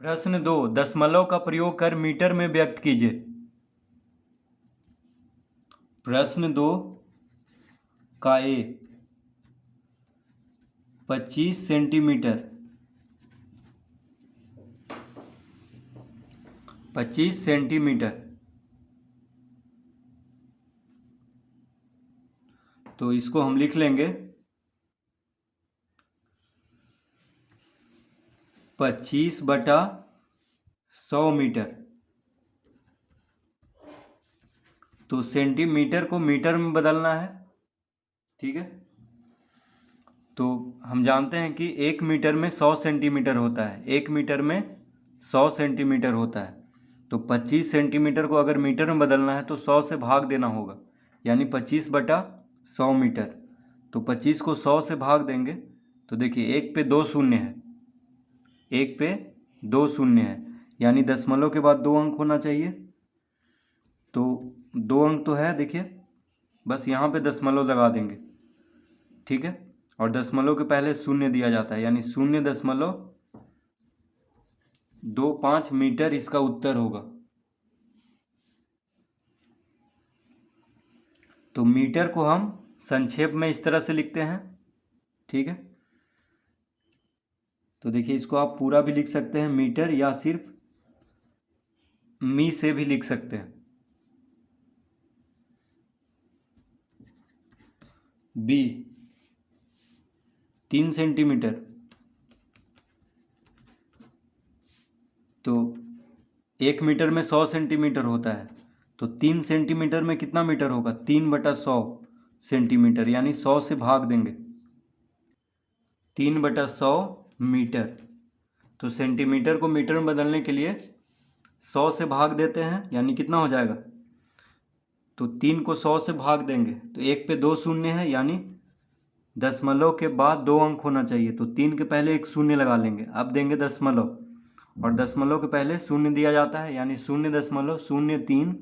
प्रश्न 2, दशमलव का प्रयोग कर मीटर में व्यक्त कीजिए। प्रश्न 2 का ए 25 सेंटीमीटर, 25 सेंटीमीटर। तो इसको हम लिख लेंगे 25/100 मीटर। तो सेंटीमीटर को मीटर में बदलना है, ठीक है। तो हम जानते हैं कि 1 मीटर में 100 सेंटीमीटर होता है, 1 मीटर में 100 सेंटीमीटर होता है। तो 25 सेंटीमीटर को अगर मीटर में बदलना है तो 100 से भाग देना होगा, यानी 25/100 मीटर। तो 25 को 100 से भाग देंगे तो देखिए 1 पे 2 शून्य है, 1 पे 2 शून्य है, यानी दशमलव के बाद 2 अंक होना चाहिए। तो 2 अंक तो है, देखिए बस यहाँ पे दशमलव लगा देंगे, ठीक है। और दशमलव के पहले शून्य दिया जाता है, यानी 0.25 मीटर इसका उत्तर होगा। तो मीटर को हम संक्षेप में इस तरह से लिखते हैं, ठीक है। तो देखिए इसको आप पूरा भी लिख सकते हैं मीटर, या सिर्फ मी से भी लिख सकते हैं। B 3 centimetre. तो 1 मीटर में 100 सेंटीमीटर होता है, तो 3 सेंटीमीटर में कितना मीटर होगा? 3/100 सेंटीमीटर, यानी 100 से भाग देंगे, 3/100 मीटर। तो सेंटीमीटर को मीटर में बदलने के लिए 100 से भाग देते हैं, यानी कितना हो जाएगा? तो 3 को 100 से भाग देंगे तो 1 पे 2 शून्य है, यानी दशमलव के बाद 2 अंक होना चाहिए। तो 3 के पहले एक शून्य लगा लेंगे, अब देंगे दशमलव, और दशमलव के पहले शून्य दिया जाता है, यानी 0.03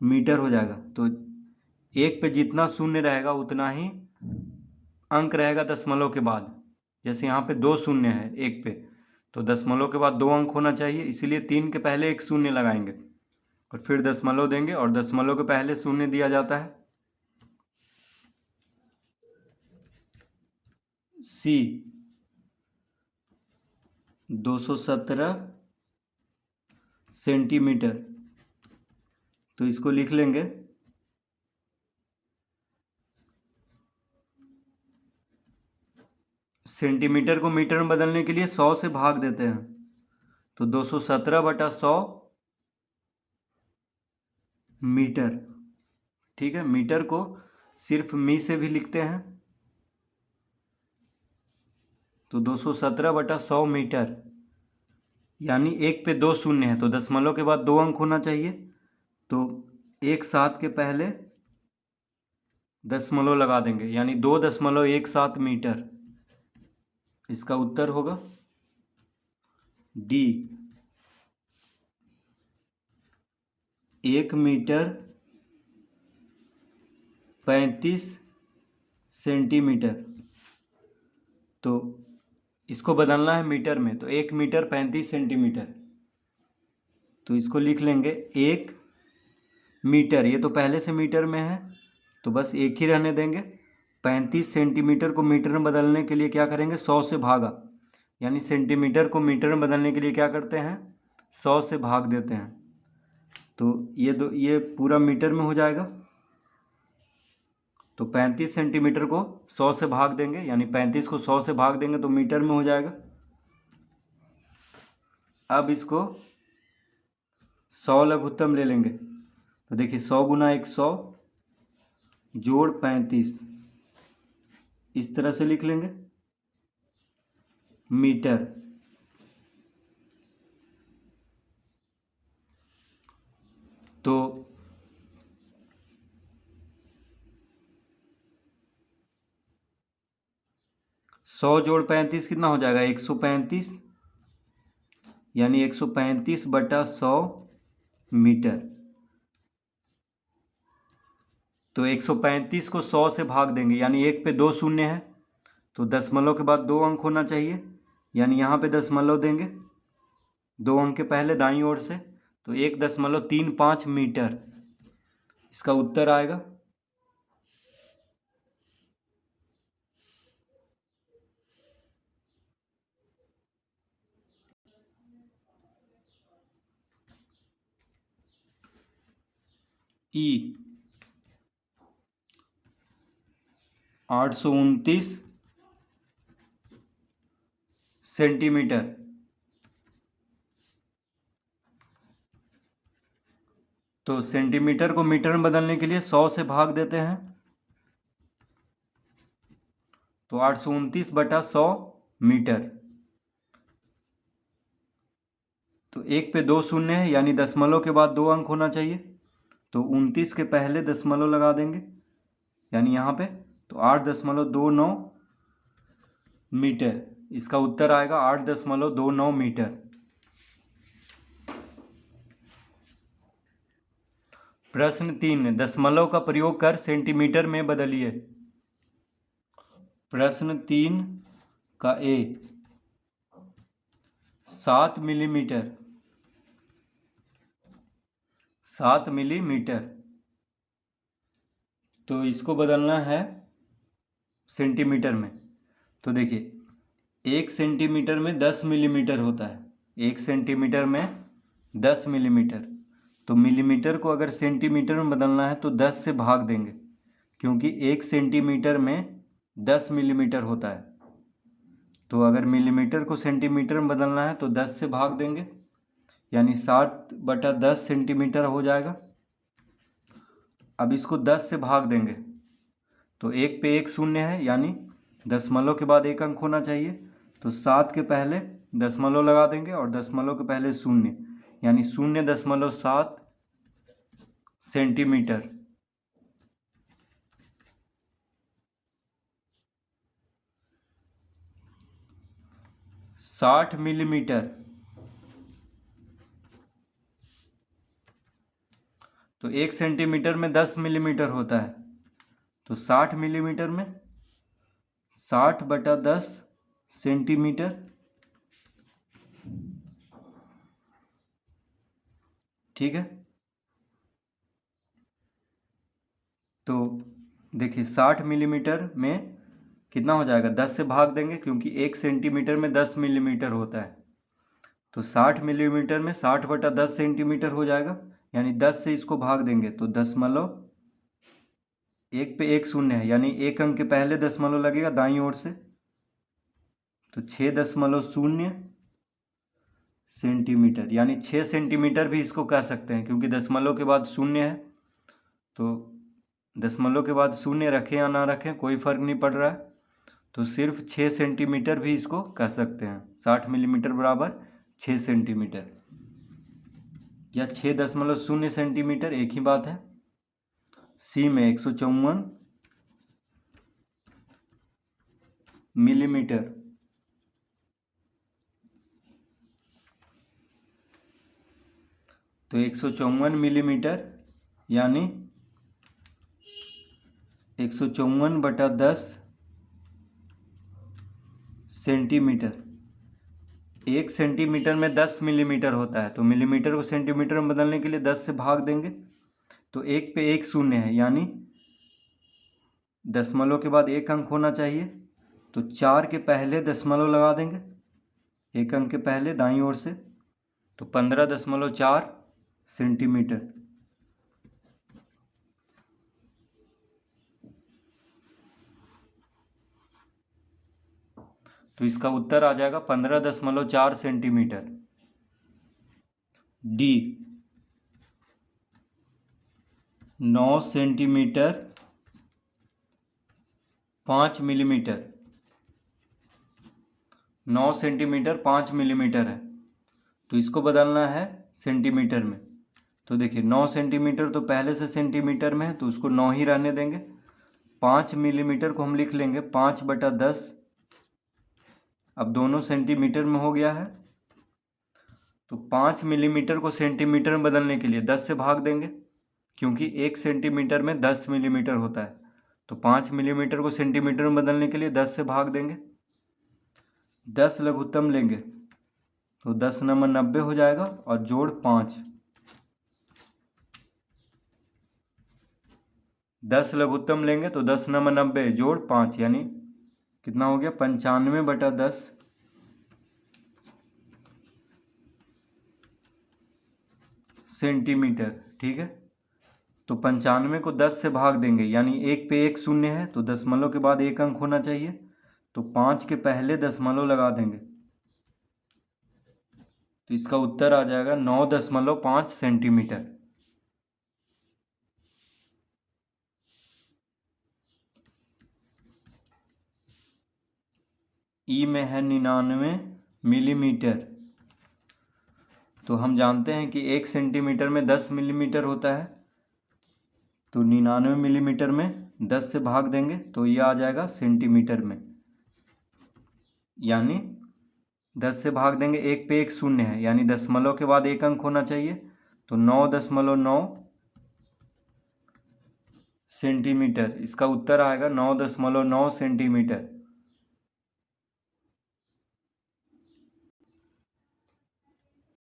मीटर हो जाएगा। तो 1 पे जितना शून्य रहेगा उतना ही अंक रहेगा दशमलव के बाद। जैसे यहाँ पे 2 शून्य है 1 पे, तो दशमलव के बाद 2 अंक होना चाहिए, इसीलिए 3 के पहले एक शून्य लगाएंगे और फिर दशमलव देंगे, और दशमलव के पहले शून्य दिया जाता है। सी 217 सेंटीमीटर। तो इसको लिख लेंगे सेंटीमीटर को मीटर में बदलने के लिए 100 से भाग देते हैं, तो 217/100 मीटर, ठीक है। मीटर को सिर्फ मी से भी लिखते हैं, तो 217/100 मीटर, यानी 1 पे 2 शून्य है, तो दशमलव के बाद 2 अंक होना चाहिए। तो 1/7 के पहले दशमलव लगा देंगे, यानी 2.17 मीटर। इसका उत्तर होगा डी 1 मीटर 35 सेंटीमीटर। तो इसको बदलना है मीटर में, तो 1 मीटर 35 सेंटीमीटर। तो इसको लिख लेंगे 1 मीटर, ये तो पहले से मीटर में है तो बस एक ही रहने देंगे। 35 सेंटीमीटर को मीटर में बदलने के लिए क्या करेंगे? 100 से भागा, यानी सेंटीमीटर को मीटर में बदलने के लिए क्या करते हैं? 100 से भाग देते हैं। तो ये पूरा मीटर में हो जाएगा। तो 35 सेंटीमीटर को 100 से भाग देंगे, यानी 35 को 100 से भाग देंगे तो मीटर में हो जाएगा। अब इसको 100 लघुत्तम ले लेंगे, तो देखिए 100 गुना 100 जोड़ 35, इस तरह से लिख लेंगे मीटर। तो 100 जोड़ 35 कितना हो जाएगा? 135, यानी 135/100 मीटर। तो 135 को 100 से भाग देंगे, यानी 1 पे 2 शून्य है, तो दशमलव के बाद 2 अंक होना चाहिए, यानी यहाँ पे दशमलव देंगे 2 अंक के पहले दाईं ओर से, तो 1.35 मीटर इसका उत्तर आएगा। ई 829 सेंटीमीटर। तो सेंटीमीटर को मीटर में बदलने के लिए 100 से भाग देते हैं, तो 829/100 मीटर। तो 1 पे 2 शून्य है, यानी दशमलव के बाद 2 अंक होना चाहिए, तो 29 के पहले दशमलव लगा देंगे, यानी यहाँ पे, तो 8.29 मीटर इसका उत्तर आएगा। 8.29 मीटर। प्रश्न 3, दशमलव का प्रयोग कर सेंटीमीटर में बदलिए। प्रश्न 3 का ए 7 मिलीमीटर, 7 मिलीमीटर, तो इसको बदलना है सेंटीमीटर में। तो देखिए 1 सेंटीमीटर में 10 मिलीमीटर होता है, 1 सेंटीमीटर में 10 मिलीमीटर। तो मिलीमीटर को अगर सेंटीमीटर में बदलना है तो 10 से भाग देंगे, क्योंकि 1 सेंटीमीटर में 10 मिलीमीटर होता है। तो अगर मिलीमीटर को सेंटीमीटर में बदलना है तो 10 से भाग देंगे, यानी 60/10 सेंटीमीटर हो जाएगा। अब इसको 10 से भाग देंगे, तो 1 पे 1 शून्य है, यानी दशमलव के बाद 1 अंक होना चाहिए, तो 7 के पहले दशमलव लगा देंगे और दशमलव के पहले शून्य, यानी 0.7 सेंटीमीटर। साठ मिलीमीटर, तो 1 सेंटीमीटर में 10 मिलीमीटर होता है, तो 60 मिलीमीटर में 60/10 सेंटीमीटर। ठीक है, तो देखिए 60 मिलीमीटर में कितना हो जाएगा, 10 से भाग देंगे, क्योंकि 1 सेंटीमीटर में 10 मिलीमीटर होता है। तो 60 मिलीमीटर में 60/10 सेंटीमीटर हो जाएगा, यानी 10 से इसको भाग देंगे, तो दशमलव 1 पे 1 शून्य है, यानी 1 अंक के पहले दशमलव लगेगा दाईं ओर से, तो 6.0 सेंटीमीटर, यानी 6 सेंटीमीटर भी इसको कह सकते हैं, क्योंकि दशमलव के बाद शून्य है। तो दशमलव के बाद शून्य रखें या ना रखें कोई फर्क नहीं पड़ रहा है, तो सिर्फ 6 सेंटीमीटर भी इसको कह सकते हैं। 60 मिलीमीटर बराबर 6 सेंटीमीटर या 6.0 सेंटीमीटर, एक ही बात है। सी में 154 मिलीमीटर, तो 154 मिलीमीटर यानी 154/10 सेंटीमीटर। 1 सेंटीमीटर में 10 मिलीमीटर होता है, तो मिलीमीटर को सेंटीमीटर में बदलने के लिए 10 से भाग देंगे, तो 1 पे 1 शून्य है, यानी दशमलव के बाद 1 अंक होना चाहिए, तो 4 के पहले दशमलव लगा देंगे 1 अंक के पहले दाईं ओर से, तो 15.4 सेंटीमीटर। तो इसका उत्तर आ जाएगा 15.4 centimetre. D 9 centimetre 5 millimetre, 9 centimetre 5 millimetre है, तो इसको बदलना है सेंटीमीटर में। तो देखिए 9 सेंटीमीटर तो पहले से सेंटीमीटर में है, तो उसको 9 ही रहने देंगे। 5 मिलीमीटर को हम लिख लेंगे 5/10। अब दोनों सेंटीमीटर में हो गया है, तो 5 मिलीमीटर को सेंटीमीटर में बदलने के लिए 10 से भाग देंगे, क्योंकि 1 सेंटीमीटर में 10 मिलीमीटर होता है, तो 5 मिलीमीटर को सेंटीमीटर में बदलने के लिए 10 से भाग देंगे। 10 लघुत्तम लेंगे तो 10 नंबर 90 हो जाएगा और जोड़ 5, 10 लघुत्तम लेंगे तो 10 नंबर 90 जोड़ 5 यानी कितना हो गया 95/10 सेंटीमीटर। ठीक है, तो 95 को 10 से भाग देंगे यानी एक पे एक शून्य है तो दशमलव के बाद एक अंक होना चाहिए, तो 5 के पहले दशमलव लगा देंगे तो इसका उत्तर आ जाएगा 9.5 सेंटीमीटर। ई में है 99 मिलीमीटर। तो हम जानते हैं कि 1 सेंटीमीटर में 10 मिलीमीटर होता है, तो 99 मिलीमीटर में 10 से भाग देंगे तो ये आ जाएगा सेंटीमीटर में, यानी 10 से भाग देंगे एक पे एक शून्य है यानी दशमलव के बाद एक अंक होना चाहिए, तो 9.9 सेंटीमीटर। इसका उत्तर आएगा 9.9 सेंटीमीटर।